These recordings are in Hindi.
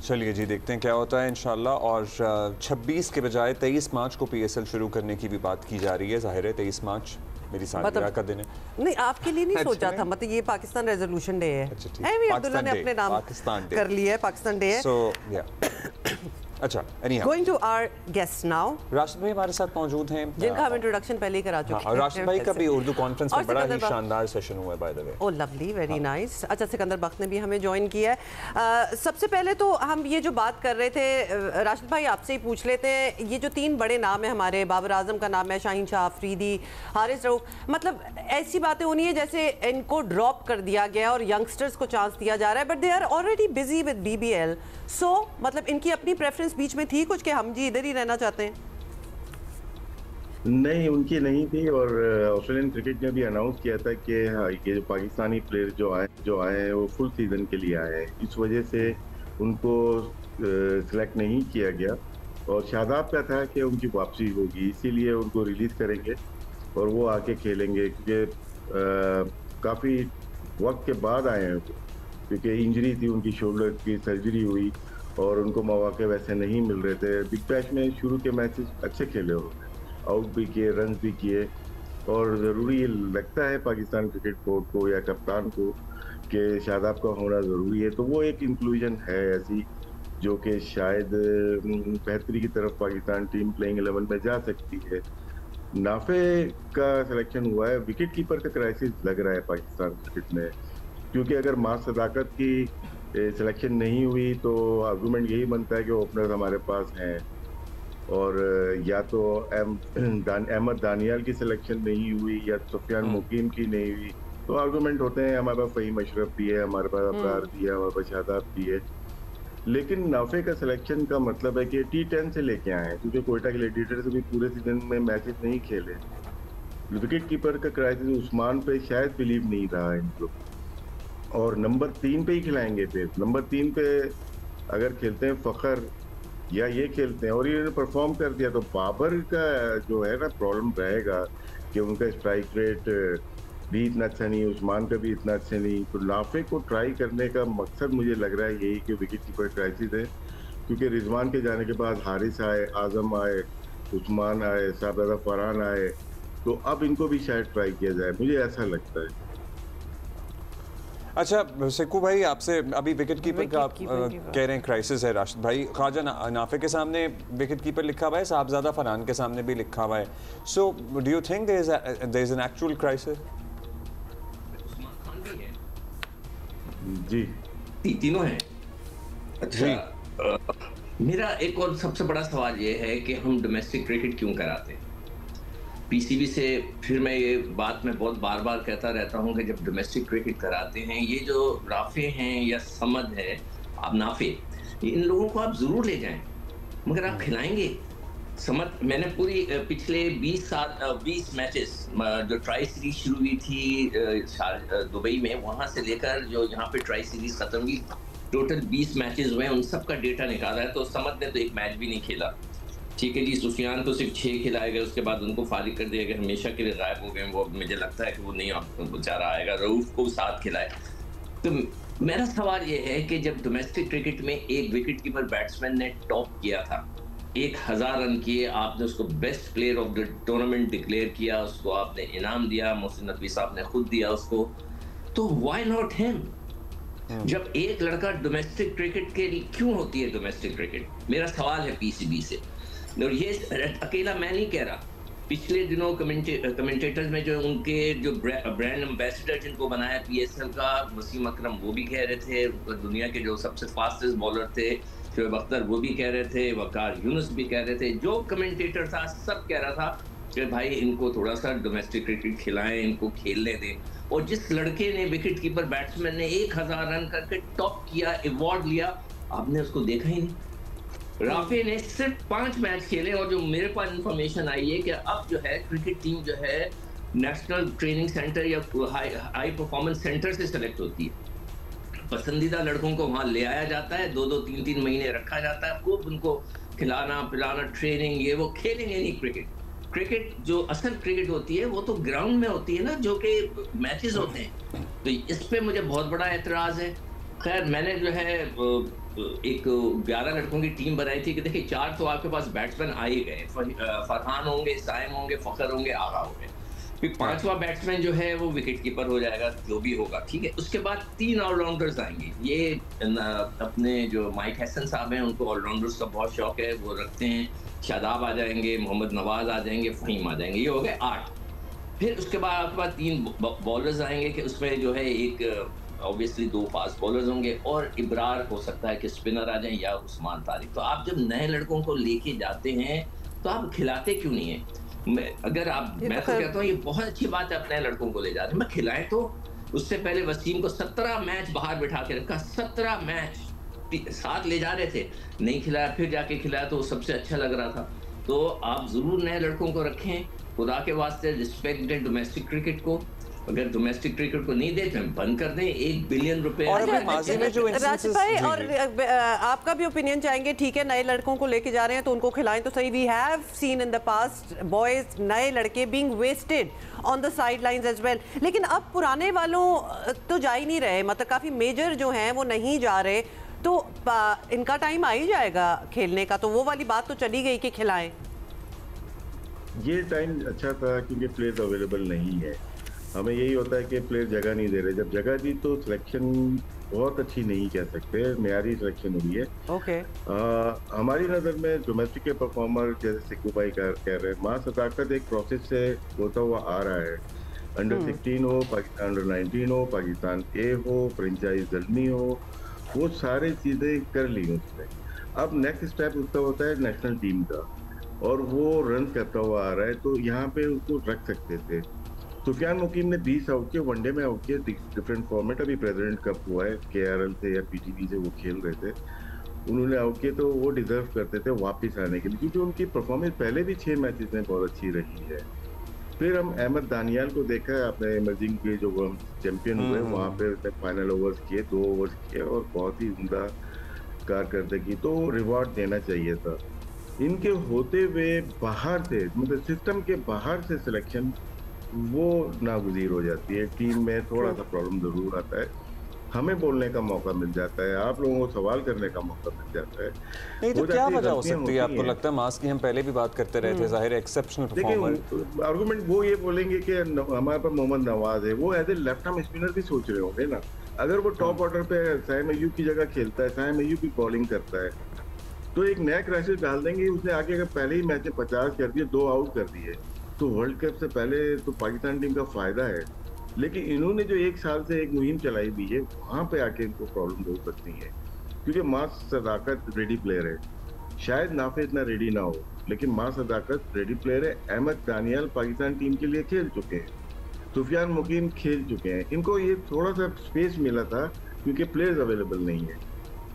चलिए जी, देखते हैं क्या होता है इंशाल्लाह। और 26 के बजाय 23 मार्च को PSL शुरू करने की भी बात की जा रही है। जाहिर है 23 मार्च मेरी सालगिरह का दिन है। नहीं, आपके लिए नहीं सोचा था, मतलब ये पाकिस्तान रेजोल्यूशन डे है। अब्दुल्ला ने अपने नाम कर लिया है, पाकिस्तान डे है। सो या अच्छा, going to our guest now, Rashid भाई हमारे साथ मौजूद हैं, जिनका हम इंट्रोडक्शन पहले ही करा चुके हैं। और राशिद भाई का भी उर्दू कॉन्फ्रेंस में बड़ा ही शानदार सेशन हुआ है, by the way. Oh lovely, very nice. अच्छा, सिकंदर बख्त ने भी हमें ज्वाइन किया है। सबसे पहले तो हम ये जो बात कर रहे थे, राशिद भाई आपसे ही पूछ लेते हैं, ये जो 3 बड़े नाम है हमारे, बाबर आजम का नाम है, शाहीन शाह अफरीदी, हारिस रऊफ, मतलब ऐसी बातें होनी है जैसे इनको ड्रॉप कर दिया गया और यंगस्टर्स को चांस दिया जा रहा है, but they are already busy with BBL। So मतलब इनकी अपनी प्रेफरेंस बीच में थी कुछ कि हम जी इधर ही रहना चाहते हैं? नहीं, उनकी नहीं थी। और ऑस्ट्रेलियन क्रिकेट ने भी अनाउंस किया था कि ये जो पाकिस्तानी प्लेयर जो आए हैं वो फुल सीजन के लिए आए हैं, इस वजह से उनको सिलेक्ट नहीं किया गया। और शादाब का था कि उनकी वापसी होगी, इसीलिए उनको रिलीज करेंगे और वो आके खेलेंगे, क्योंकि काफ़ी वक्त के बाद आए हैं, क्योंकि इंजरी थी, उनकी शोल्डर की सर्जरी हुई और उनको मौके वैसे नहीं मिल रहे थे। बिग बैश में शुरू के मैचेस अच्छे खेले उन्होंने, आउट भी किए, रन भी किए। और ज़रूरी लगता है पाकिस्तान क्रिकेट बोर्ड को या कप्तान को कि शादाब का होना ज़रूरी है, तो वो एक इंक्लूजन है ऐसी जो कि शायद बेहतरी की तरफ पाकिस्तान टीम प्लेइंग 11 में जा सकती है। नाफे का सिलेक्शन हुआ है, विकेट कीपर का क्राइसिस लग रहा है पाकिस्तान क्रिकेट में, क्योंकि अगर मास सदाकत की सिलेक्शन नहीं हुई तो आर्गूमेंट यही बनता है कि ओपनर हमारे पास हैं, और या तो अहमद दानियाल की सिलेक्शन नहीं हुई या सुफियान मुकीम की नहीं हुई, तो आर्गूमेंट होते हैं हमारे पास फ़हीम अशरफ भी है, हमारे पास अबरार भी है, हमारे पास शादाब भी है। लेकिन नाफे का सिलेक्शन का मतलब है कि T10 से लेके आए हैं, क्योंकि कोयटा के ग्लैडिएटर से भी पूरे सीजन में मैचेस नहीं खेले। विकेट कीपर का क्राइसिस उस्मान पे शायद बिलीव नहीं रहा इनको, और नंबर 3 पे ही खिलाएंगे। फिर नंबर 3 पे अगर खेलते हैं फ़खर या ये खेलते हैं और ये परफॉर्म कर दिया, तो बाबर का जो है ना प्रॉब्लम रहेगा कि उनका स्ट्राइक रेट भी इतना अच्छा नहीं, उस्मान का भी इतना अच्छा नहीं। तो नाफे को ट्राई करने का मकसद मुझे लग रहा है यही कि विकेट कीपर क्राइसिस है, क्योंकि रिजवान के जाने के बाद हारिस आए, आजम आए, उस्मान आए, साहबजादा फरहान आए, तो अब इनको भी शायद ट्राई किया जाए, मुझे ऐसा लगता है। अच्छा सिक्कू भाई, आपसे अभी विकेट कीपर का कह रहे हैं क्राइसिस है, राशिद भाई ख्वाजा नाफे के सामने विकेट कीपर लिखा हुआ है, साहबजादा फरहान के सामने भी लिखा हुआ है। So do you think there is an actual crisis? जी, तीनों हैं। अच्छा, मेरा एक और सबसे बड़ा सवाल ये है कि हम डोमेस्टिक क्रिकेट क्यों कराते हैं? PCB से फिर मैं ये बात में बहुत बार बार कहता रहता हूँ कि जब डोमेस्टिक क्रिकेट कराते हैं, ये जो राफे हैं या समद है, आप नाफे, इन लोगों को आप ज़रूर ले जाएं, मगर आप खिलाएंगे? समद, मैंने पूरी पिछले 20 मैचेस जो ट्राई सीरीज शुरू हुई थी दुबई में, वहाँ से लेकर जो यहाँ पे ट्राई सीरीज ख़त्म हुई, टोटल 20 मैचेस हुए, उन सब का डेटा निकाला है। तो समद ने तो एक मैच भी नहीं खेला, ठीक है जी। सुफियान तो सिर्फ 6 खिलाए गए, उसके बाद उनको फारिग कर दिया गया, हमेशा के लिए गायब हो गए वो। मुझे लगता है कि वो नहीं बेचारा आएगा। रऊफ को 7 खिलाए। तो मेरा सवाल ये है कि जब डोमेस्टिक क्रिकेट में एक विकेट कीपर बैट्समैन ने टॉप किया था, 1000 रन किए, आपने उसको best player of the tournament declare किया, उसको आपने इनाम दिया, मोहसिन नकवी साहब ने खुद दिया उसको, तो व्हाई नॉट हिम? जब एक लड़का डोमेस्टिक क्रिकेट के लिए क्यों होती है डोमेस्टिक क्रिकेट? मेरा सवाल है PCB से, और ये अकेला मैं नहीं कह रहा। पिछले दिनों कमेंटेटर्स में जो उनके जो ब्रांड एम्बेसडर जिनको बनाया PSL का, वसीम अकरम, वो भी कह रहे थे, दुनिया के जो सबसे फास्टेस्ट बॉलर थे शोएब अख्तर, वो भी कह रहे थे, वकार यूनुस भी कह रहे थे, जो कमेंटेटर था सब कह रहा था कि भाई इनको थोड़ा सा डोमेस्टिक क्रिकेट खिलाएं, इनको खेलने दें। और जिस लड़के ने, विकेट कीपर बैट्समैन ने 1000 रन करके टॉप किया, अवार्ड लिया, आपने उसको देखा ही नहीं। राफे ने सिर्फ 5 मैच खेले, और जो मेरे पास इंफॉर्मेशन आई है कि अब जो है क्रिकेट टीम जो है नेशनल ट्रेनिंग सेंटर या हाई परफॉर्मेंस सेंटर से सेलेक्ट होती है। पसंदीदा लड़कों को वहाँ ले आया जाता है, 2-2, 3-3 महीने रखा जाता है, खूब उनको खिलाना पिलाना, ट्रेनिंग, ये वो। खेलेंगे नहीं क्रिकेट जो असल क्रिकेट होती है वो तो ग्राउंड में होती है ना, जो कि मैचेस होते हैं। तो इस पे मुझे बहुत बड़ा एतराज़ है। खैर मैंने जो है एक 11 लड़कों की टीम बनाई थी कि देखिए 4 तो आपके पास बैट्समैन आ ही गए, फरहान होंगे, साइम होंगे, फखर होंगे, आगा होंगे, फिर 5वां बैट्समैन जो है वो विकेट कीपर हो जाएगा, जो भी होगा, ठीक है। उसके बाद 3 ऑलराउंडर्स आएंगे। ये अपने जो माइक हसन साहब हैं उनको ऑलराउंडर्स का बहुत शौक है, वो रखते हैं। शादाब आ जाएंगे, मोहम्मद नवाज आ जाएंगे, फहीम आ जाएंगे, ये हो गए 8। फिर उसके बाद आपके पास 3 बॉलर्स आएंगे कि उसमें जो है एक ऑब्वियसली 2 फास्ट बॉलर्स होंगे और इब्रार हो सकता है कि स्पिनर आ जाएं या उस्मान तारिक। तो आप जब नए लड़कों को लेके जाते हैं तो आप खिलाते क्यों नहीं है? अगर आप, मैं तो कहता हूँ ये बहुत अच्छी बात है, अपने लड़कों को ले जाते हैं, मैं खिलाएं तो। उससे पहले वसीम को 17 मैच बाहर बिठा के रखा, 17 मैच साथ ले जा रहे थे, नहीं खिलाया, फिर जाके खिलाया तो सबसे अच्छा लग रहा था। तो आप जरूर नए लड़कों को रखें, खुदा के वास्ते रिस्पेक्ट दें डोमेस्टिक क्रिकेट को। अगर डोमेस्टिक क्रिकेट को नहीं देते हम बंद कर दें, $1 बिलियन और माजी में जो राशिद भाई, और आपका भी ओपिनियन चाहेंगे। ठीक है, नए लड़कों को लेके जा रहे हैं तो उनको खिलाएं तो सही। We have seen in the past boys, नए लड़के being wasted on the sidelines as well, लेकिन अब पुराने वालों तो जा ही नहीं रहे, मतलब काफी मेजर जो हैं वो नहीं जा रहे, तो इनका टाइम आ ही जाएगा खेलने का। तो वो वाली बात तो चली गई कि खिलाएं। ये टाइम अच्छा था क्योंकि प्लेयर्स अवेलेबल नहीं है। हमें यही होता है कि प्लेयर जगह नहीं दे रहे, जब जगह दी तो सिलेक्शन बहुत अच्छी नहीं कह सकते, मेयारी सिलेक्शन हुई है। ओके। हमारी नज़र में डोमेस्टिक के परफॉर्मर जैसे सिक्कू भाई कह रहे हैं, मां सदाकत एक प्रोसेस से होता हुआ आ रहा है। अंडर 16 हो, पाकिस्तान अंडर 19 हो, पाकिस्तान ए हो, फ्रेंचाइज जल्मी हो, वो सारी चीज़ें कर ली उसने। अब नेक्स्ट स्टेप उसका होता है नेशनल टीम का, और वो रन करता हुआ आ रहा है, तो यहाँ पे उसको रख सकते थे। सुफियान मुकीम ने 20 आउट किए, वनडे में आउट किए, डिफरेंट फॉर्मेट। अभी प्रेसिडेंट कप हुआ है, KRL से या PTV से वो खेल रहे थे, उन्होंने आउट किए, तो वो डिजर्व करते थे वापस आने के लिए, क्योंकि उनकी परफॉर्मेंस पहले भी 6 मैचेस में बहुत अच्छी रही है। फिर हम अहमद दानियाल को देखा है, अपने इमर्जिंग के जो चैंपियन हुए वहाँ पे उसने फाइनल ओवर्स किए, 2 ओवर्स किए और बहुत ही उम्दा कारकर्दगी, तो रिवॉर्ड देना चाहिए था। इनके होते हुए बाहर से, मतलब सिस्टम के बाहर से सिलेक्शन वो नागुज़ीर हो जाती है। टीम में थोड़ा सा प्रॉब्लम जरूर आता है, हमें बोलने का मौका मिल जाता है, आप लोगों को सवाल करने का मौका मिल जाता है। नहीं तो क्या वजह हो सकती है आपको लगता है? मास की हम पहले भी बात करते रहे थे, जाहिर है एक्सेप्शनल परफॉर्मर। देखिए आर्गुमेंट वो ये बोलेंगे कि हमारे पास मोहम्मद नवाज है, वो as a left arm spinner भी सोच रहे होंगे ना। अगर वो टॉप ऑर्डर पे साइम अय्यूब की जगह खेलता है, साइम अय्यूब भी बॉलिंग करता है, तो एक नया क्राइसिस डाल देंगे। उसने आगे अगर पहले ही मैच में 50 कर दिए, 2 आउट कर दिए, तो वर्ल्ड कप से पहले तो पाकिस्तान टीम का फायदा है। लेकिन इन्होंने जो 1 साल से एक मुहिम चलाई भी है, वहाँ पे आके इनको प्रॉब्लम हो सकती है, क्योंकि मां सदाकत रेडी प्लेयर है। शायद नाफे इतना रेडी ना हो, लेकिन मां सदाकत रेडी प्लेयर है। अहमद दानियाल पाकिस्तान टीम के लिए खेल चुके हैं, सुफियान मुकीम खेल चुके हैं। इनको ये थोड़ा सा स्पेस मिला था क्योंकि प्लेयर्स अवेलेबल नहीं है,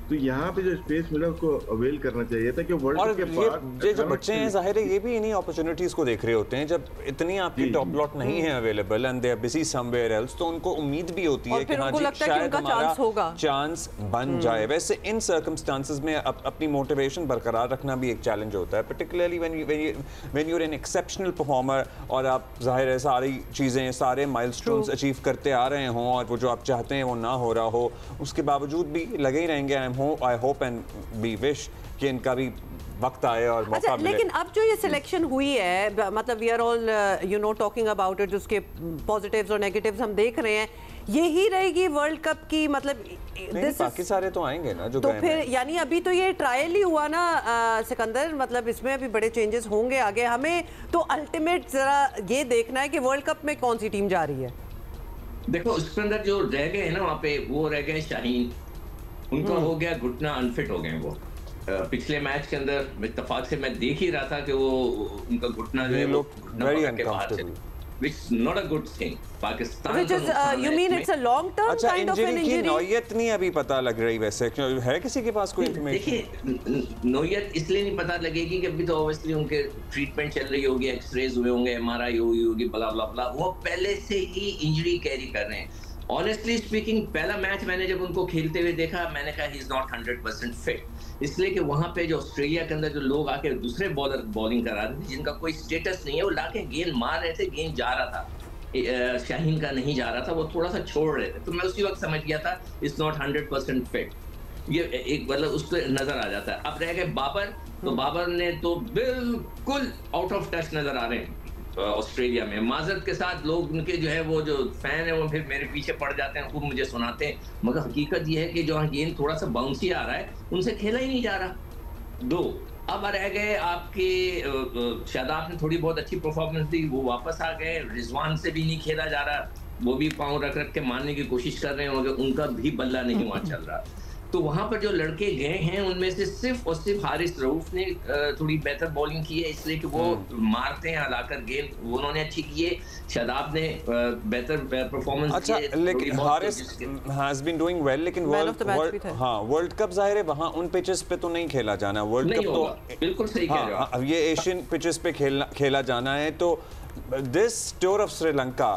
तो यहाँ पे जो स्पेस मिला उसको अवेल करना चाहिए था कि वर्ल्ड कप के बाद ये जो बच्चे हैं जाहिर है ये भी इन्हीं अपॉर्चुनिटीज को देख रहे होते हैं। जब इतनी आपकी टॉप लॉट नहीं है available and they are busy somewhere else, तो उनको उम्मीद भी होती है कि हाँ जी शायद हमारा चांस बन जाए। वैसे इन सर्कमस्टांसेस में अपनी मोटिवेशन बरकरार रखना भी एक चैलेंज होता है, particularly when you are an exceptional performer और आप जाहिर है सारी चीज़ें, सारे माइलस्टोन्स अचीव करते आ रहे हों और वो जो आप चाहते हैं वो ना हो रहा हो, उसके बावजूद भी लगे ही रहेंगे। I hope and we wish कि इनका भी वक्त आए और मौका मिले। लेकिन अब जो ये सिलेक्शन हुई है, मतलब we are all you know talking about it, उसके पॉजिटिव्स और नेगेटिव्स हम देख रहे हैं, यही रहेगी वर्ल्ड कप की, मतलब बाकी सारे तो आएंगे ना जो तो फिर यानी अभी तो ये ट्रायल ही हुआ ना सिकंदर, मतलब इसमें अभी बड़े चेंजेस होंगे आगे। हमें तो अल्टीमेट जरा ये देखना है कि वर्ल्ड कप में कौन सी टीम जा रही है। देखो उसके अंदर जो रह गए हैं ना वहाँ पे, वो रह गए शाहीन, उनका हो गया घुटना, अनफिट हो गए वो। पिछले मैच के अंदर इत्तेफाक से मैं देख ही रहा था कि वो उनका घुटना जो है वो which is not a good thing। Pakistan which is you mean it's a long term kind of an injury? की नौयत नहीं अभी पता लग रही, वैसे है किसी के पास कोई इंफॉर्मेशन? देखिए नौयत इसलिए नहीं पता लगेगी कि अभी तो ऑब्वियसली उनके ट्रीटमेंट चल रही होगी, एक्सरेज हुए होंगे, MRI हुई होगी, ब्ला ब्ला ब्ला, वो पहले से ही इंजरी कैरी कर रहे हैं। ऑनेस्टली स्पीकिंग पहला मैच मैंने जब उनको खेलते हुए देखा, मैंने कहा ही इज नॉट 100% फिट, इसलिए कि वहां पे जो ऑस्ट्रेलिया के अंदर जो लोग आके दूसरे बॉलर बॉलिंग करा रहे थे जिनका कोई स्टेटस नहीं है, वो लाके गेंद मार रहे थे, गेंद जा रहा था, शाहीन का नहीं जा रहा था, वो थोड़ा सा छोड़ रहे थे, तो मैं उसी वक्त समझ गया था इट्स नॉट 100% फिट। ये एक मतलब उसको नजर आ जाता है। अब रह गए बाबर, तो बाबर ने तो बिल्कुल आउट ऑफ टच नजर आ रहे हैं ऑस्ट्रेलिया में। माजरत के साथ लोग उनके जो है वो जो फैन है वो फिर मेरे पीछे पड़ जाते हैं, खूब मुझे सुनाते हैं, मगर हकीकत ये है कि जो गेंद थोड़ा सा बाउंसी आ रहा है उनसे खेला ही नहीं जा रहा। दो अब रह गए आपके शादाब ने थोड़ी बहुत अच्छी परफॉर्मेंस दी, वो वापस आ गए। रिजवान से भी नहीं खेला जा रहा, वो भी पाँव रख रख के मारने की कोशिश कर रहे हैं मगर उनका भी बल्ला नहीं वहाँ चल रहा। तो वहां पर जो लड़के गए हैं उनमें से सिर्फ और सिर्फ हारिस रऊफ ने थोड़ी बेहतर बॉलिंग की है, इसलिए कि वो मारते हैं हलाकर गेंद, उन्होंने अच्छी की है। शादाब ने बेहतर परफॉर्मेंस अच्छा, लेकिन Haris has been doing well, लेकिन वर्ल्ड कप जाहिर है वहां उन पिचेस पे तो नहीं खेला जाना। वर्ल्ड कप तो बिल्कुल सही कह रहे हो अब ये एशियन पिचेस पे खेला जाना है। तो this tour of Sri Lanka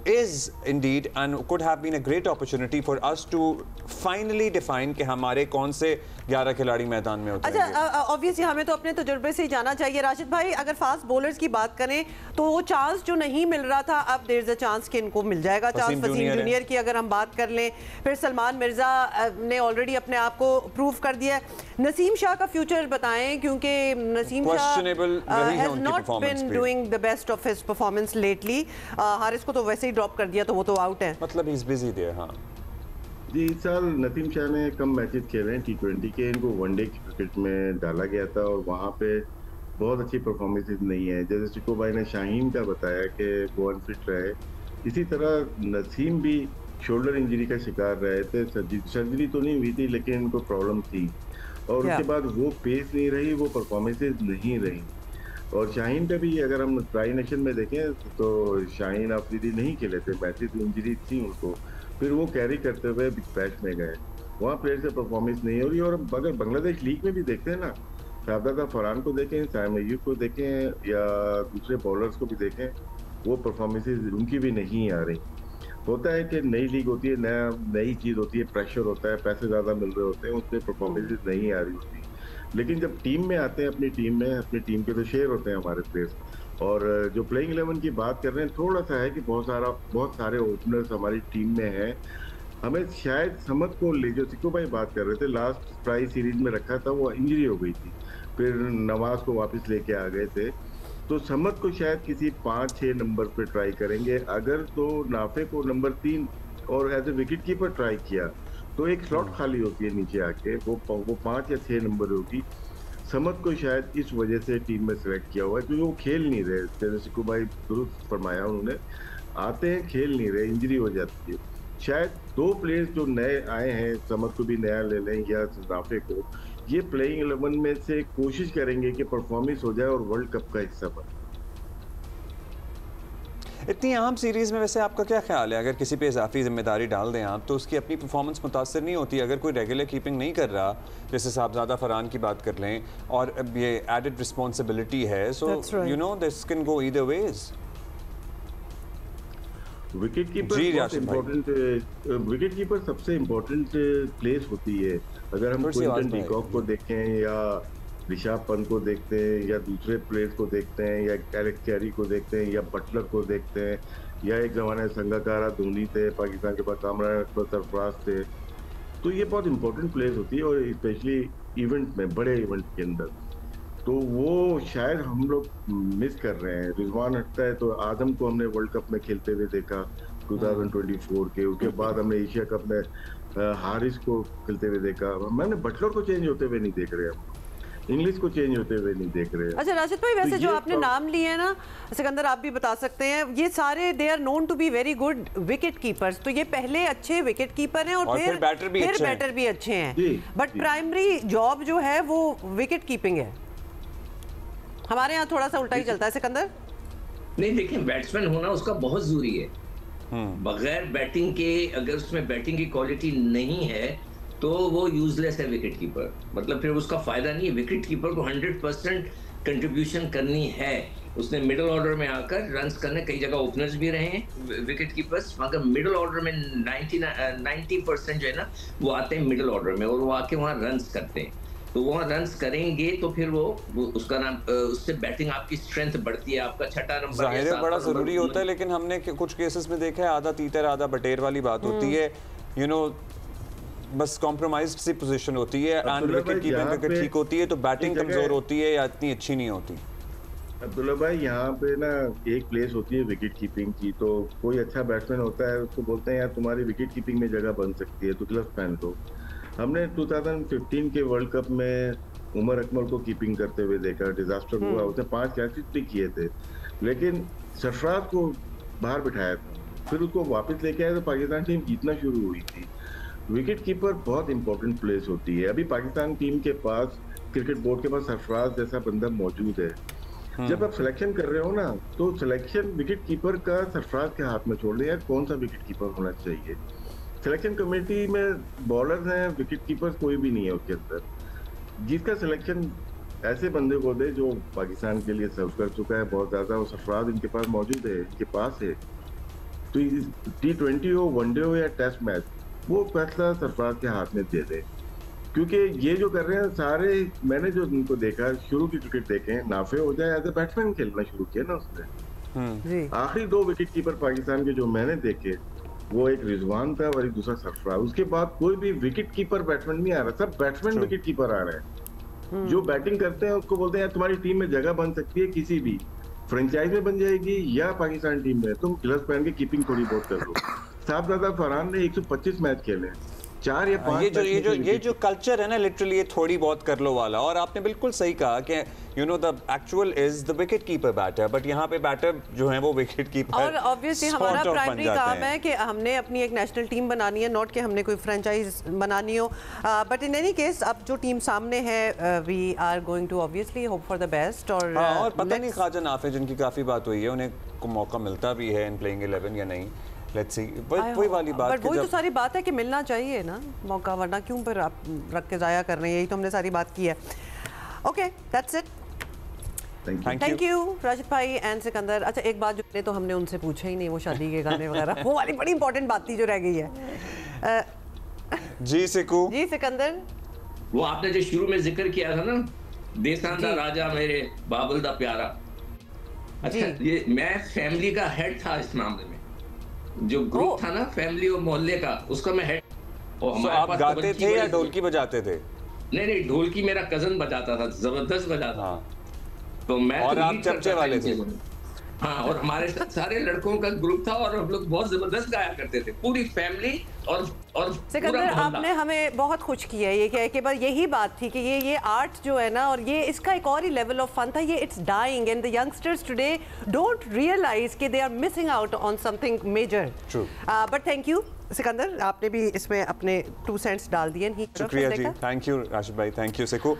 is indeed and could have been a great opportunity for us to finally define कि हमारे कौन से 11 खिलाड़ी मैदान में उतरेंगे। अच्छा, ऑब्वियसली हमें तो अपने तजुर्बे से ही जाना चाहिए। राशिद भाई, अगर फास्ट बॉलर्स की बात करें तो वो चांस जो नहीं मिल रहा था, अब देयर इज अ चांस कि इनको मिल जाएगा चांस। वसीम जूनियर की अगर हम बात कर लें, फिर सलमान मिर्जा ने ऑलरेडी अपने आप को प्रूव कर दिया। नसीम शाह का फ्यूचर बताएं, क्योंकि Naseem Shah has not been doing the best of his performance lately. Haris को तो वैसे ही ड्रॉप कर दिया, तो वो तो आउट है, मतलब ही इज बिजी देयर। हाँ जी, इस साल नसीम शाह ने कम मैचेस खेले हैं T20 के, इनको वनडे क्रिकेट में डाला गया था और वहाँ पे बहुत अच्छी परफॉर्मेंसेस नहीं है। जैसे चिको भाई ने शाहीन का बताया कि वो अनफिट रहे, इसी तरह नसीम भी शोल्डर इंजरी का शिकार रहे थे। सर्जरी तो नहीं हुई थी लेकिन इनको प्रॉब्लम थी और उसके बाद वो पेस नहीं रही, वो परफॉर्मेंसेज नहीं रही। और शाहीन का भी अगर हम ट्राई नेशन में देखें तो शाहीन अफरीदी नहीं खेले थे, मैचेस इंजरी थी उनको, फिर वो कैरी करते हुए बिग बैश में गए, वहाँ प्लेयर से परफॉर्मेंस नहीं हो रही। और अगर बांग्लादेश लीग में भी देखते हैं ना, शाहजादा फरहान को देखें, साइम अय्यूब को देखें या दूसरे बॉलर्स को भी देखें, वो परफॉर्मेंसेज उनकी भी नहीं आ रही। होता है कि नई लीग होती है, नई चीज़ होती है, प्रेशर होता है, पैसे ज़्यादा मिल रहे होते हैं, उसमें परफॉर्मेंसेज नहीं आ रही होती। लेकिन जब टीम में आते हैं, अपनी टीम के तो शेयर होते हैं हमारे प्लेयर्स। और जो प्लेइंग 11 की बात कर रहे हैं, थोड़ा सा है कि बहुत सारे ओपनर्स हमारी टीम में हैं। हमें शायद समद को ले, जो सिक्को भाई बात कर रहे थे, लास्ट ट्राई सीरीज में रखा था, वो इंजरी हो गई थी, फिर नवाज को वापस लेके आ गए थे, तो समद को शायद किसी 5-6 नंबर पे ट्राई करेंगे। अगर तो नाफे को नंबर 3 और as a wicket keeper try किया तो एक स्लॉट खाली होती है नीचे आके, वो 5 या 6 नंबर होगी। समद को शायद इस वजह से टीम में सिलेक्ट किया हुआ है क्योंकि वो खेल नहीं रहे। जैसे सिक्कू भाई दुरुस्त फरमाया उन्होंने, आते हैं खेल नहीं रहे, इंजरी हो जाती है। शायद 2 प्लेयर्स जो नए आए हैं, समद को भी नया ले लें या नाफे को, ये प्लेइंग 11 में से कोशिश करेंगे कि परफॉर्मेंस हो जाए और वर्ल्ड कप का हिस्सा बने। इतनी अहम सीरीज़ में वैसे आपका क्या ख्याल है, अगर किसी पे इजाफी जिम्मेदारी डाल दें आप तो उसकी अपनी परफॉर्मेंस मुतासर नहीं होती? अगर कोई रेगुलर कीपिंग नहीं कर रहा, जैसे साहबजादा फरहान की बात कर लें, और अब ये एडेड रिस्पॉन्सिबिलिटी है, so you know this can go either ways. Wicket keeper सबसे इम्पोर्टेंट प्लेस होती है। अगर हम क्विंटन डीकॉक को देखें या ऋषभ पंत को देखते हैं या दूसरे प्लेयर्स को देखते हैं या एलेक्स कैरी को देखते हैं या बटलर को देखते हैं या एक ज़माने संगाकारा धोनी थे, पाकिस्तान के पास कामरान अकबर सरफराज थे, तो ये बहुत इंपॉर्टेंट प्लेयर्स होती है और स्पेशली इवेंट में, बड़े इवेंट के अंदर, तो वो शायद हम लोग मिस कर रहे हैं। रिजवान हटता है तो आदम को हमने वर्ल्ड कप में खेलते हुए देखा 2024 के, उसके बाद हमने एशिया कप में हारिस को खेलते हुए देखा, मैंने बटलर को चेंज होते हुए नहीं देख रहे हम, इंग्लिश को चेंज होते हुए नहीं देख रहे हैं। अच्छा राशिद भाई, वैसे तो जो आपने नाम लिए हैं ना, सिकंदर आप भी बता सकते हैं, ये सारे they are known to be very good wicket keepers, तो ये पहले अच्छे विकेट कीपर हैं और फिर बैटर भी अच्छे हैं, बट प्राइमरी जॉब जो है वो विकेट कीपिंग है। हमारे यहाँ थोड़ा सा उल्टा ही चलता है सिकंदर। नहीं देखिए, बैट्समैन होना उसका बहुत जरूरी है, बगैर बैटिंग के अगर उसमें बैटिंग की क्वालिटी नहीं है तो वो यूजलेस है विकेट कीपर, मतलब फिर उसका फायदा नहीं है। विकेट कीपर को 100% कंट्रीब्यूशन करनी है, उसने मिडिल ऑर्डर में आकर रन्स करने, कई जगह ओपनर्स भी रहे हैं विकेट कीपर्स, मगर मिडिल ऑर्डर में 90% जो है ना वो आते हैं मिडिल ऑर्डर में और वो आके वहाँ रन्स करते हैं। तो वो रन्स करेंगे तो फिर वो उसका नाम उससे बैटिंग आपकी स्ट्रेंथ बढ़ती है, आपका छठा नंबर जाहिर है बड़ा जरूरी होता है, लेकिन हमने कुछ केसेस में देखा है आधा तीतर आधा बटेर वाली बात होती है, यू नो, बस कॉम्प्रोमाइज्ड सी पोजीशन होती है एंड विकेट कीपिंग अगर ठीक होती है तो बैटिंग कमजोर होती है या इतनी अच्छी नहीं होती। अब्दुल्ला भाई यहाँ पे ना एक प्लेस होती है विकेट कीपिंग की, तो कोई अच्छा बैट्समैन होता है उसको बोलते हैं यार तुम्हारी विकेट कीपिंग में जगह बन सकती है तो ग्लव्स पहन लो। हमने 2015 के वर्ल्ड कप में उमर अकमल को कीपिंग करते हुए देखा, डिजास्टर हुआ, उसने 5 कैचेस भी किए थे, लेकिन सरफराज को बाहर बिठाया था, फिर उसको वापस लेके आए तो पाकिस्तान टीम जीतना शुरू हुई थी। विकेट कीपर बहुत इंपॉर्टेंट प्लेस होती है। अभी पाकिस्तान टीम के पास, क्रिकेट बोर्ड के पास सरफराज जैसा बंदा मौजूद है। जब आप सिलेक्शन कर रहे हो ना तो सिलेक्शन विकेट कीपर का सरफराज के हाथ में छोड़ दें यार कौन सा विकेट कीपर होना चाहिए। सिलेक्शन कमेटी में बॉलर्स हैं, विकेट कीपर कोई भी नहीं है उसके अंदर, जिसका सिलेक्शन ऐसे बंदे को दे जो पाकिस्तान के लिए सर्व कर चुका है बहुत ज्यादा, और सरफराज इनके पास मौजूद है, इनके पास है। तो T20 हो, वनडे हो या टेस्ट मैच, वो फैसला सरफराज के हाथ में दे दे, क्योंकि ये जो कर रहे हैं सारे, मैंने जो उनको देखा शुरू की क्रिकेट देखे, नाफे हो जाए एज ए बैट्समैन खेलना शुरू किया ना उसने। आखिरी 2 विकेट कीपर पाकिस्तान के जो मैंने देखे वो एक रिजवान था और एक दूसरा सरफराज, उसके बाद कोई भी विकेट कीपर बैट्समैन नहीं आ रहा, सब बैट्समैन विकेट कीपर आ रहे हैं। जो बैटिंग करते हैं उसको बोलते हैं यार तुम्हारी टीम में जगह बन सकती है, किसी भी फ्रेंचाइज में बन जाएगी या पाकिस्तान टीम में, तुम ग्लव्स पहन के कीपिंग थोड़ी बहुत कर लो। साहबजादा फरहान ने 125 मैच खेले, 4 या 5 ये जो कल्चर है ना लिटरली, ये थोड़ी बहुत कर लो वाला, और आपने बिल्कुल सही कहा कि you know the actual is the wicket keeper batter, but यहाँ पे बैटर जो है वो विकेट कीपर, और ऑब्वियसली हमारा प्राइमरी काम है कि हमने अपनी एक नेशनल टीम बनानी है, नॉट कि हमने कोई फ्रेंचाइज बनानी हो। बट इन एनी केस अब जो टीम सामने है we are going to obviously hope for the best. और पता नहीं ख्वाजा नाफे जिनकी काफी बात हुई है, उन्हें को मौका मिलता भी है इन प्लेइंग 11 या नहीं, लेट्स सी। वही वाली बात, बट वही तो सारी बात है कि मिलना चाहिए ना मौका, वरना क्यों पर आप रख के जाया कर रहे हैं, यही तो हमने सारी बात की है। Okay that's it, thank you Rashid भाई एंड सिकंदर। अच्छा एक बात जो तो हमने उनसे पूछा ही नहीं, वो शादी के गाने वगैरह वो वाली बड़ी इंपॉर्टेंट बात थी जो रह गई है। जी सिकू, जी सिकंदर, वो आपने जो शुरू में जिक्र किया था ना, देसां दा राजा मेरे बाबुल दा प्यारा, अच्छा ये मैं फैमिली का हेड था इस मामले में, जो ग्रुप था ना फैमिली और मोहल्ले का, उसका मैं हेड। और हमारे आप गाते थे या ढोलकी बजाते थे? नहीं ढोलकी मेरा कजन बजाता था, जबरदस्त बजाता। हाँ। तो मैं और आप चमचे वाले थे? हाँ, और हमारे सारे लड़कों का ग्रुप था और हम लोग बहुत जबरदस्त गाया करते थे, पूरी फैमिली और सिकंदर आपने हमें बहुत खुश किया ये कि एक बार यही बात थी कि ये आर्ट जो है ना, और ये इसका एक और ही लेवल ऑफ फन था, ये it's dying and the youngsters today don't realise कि they are missing out on something major. But thank you Sikandar, आपने भी इसमें अपने 2 सेंट्स डाल दिए। शुक्रिया जी, थैंक यू राशिद भाई, थैंक यू सिकू।